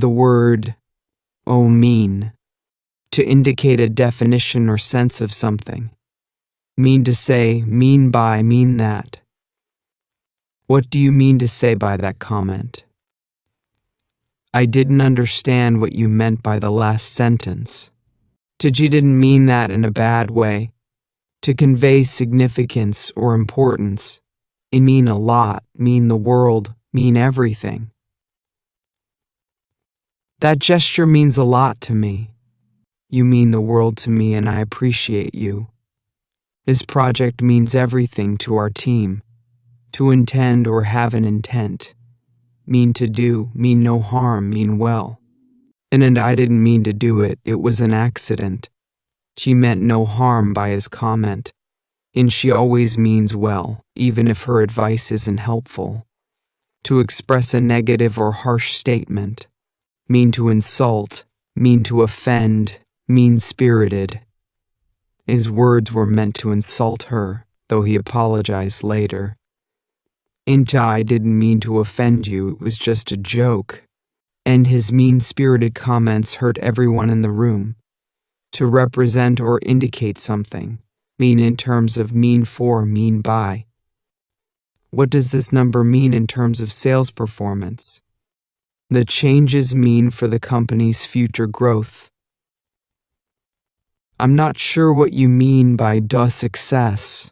The word mean, to indicate a definition or sense of something. Mean to say, mean by, mean that. What do you mean to say by that comment? I didn't understand what you meant by the last sentence. You didn't mean that in a bad way. To convey significance or importance. It mean a lot, mean the world, mean everything. That gesture means a lot to me. You mean the world to me and I appreciate you. This project means everything to our team. To intend or have an intent. Mean to do, mean no harm, mean well. And I didn't mean to do it, it was an accident. She meant no harm by his comment. And she always means well, even if her advice isn't helpful. To express a negative or harsh statement. Mean to insult, mean to offend, mean-spirited. His words were meant to insult her, though he apologized later. And I didn't mean to offend you, it was just a joke. And his mean-spirited comments hurt everyone in the room. To represent or indicate something. Mean in terms of mean for, mean by. What does this number mean in terms of sales performance? The changes mean for the company's future growth. I'm not sure what you mean by success.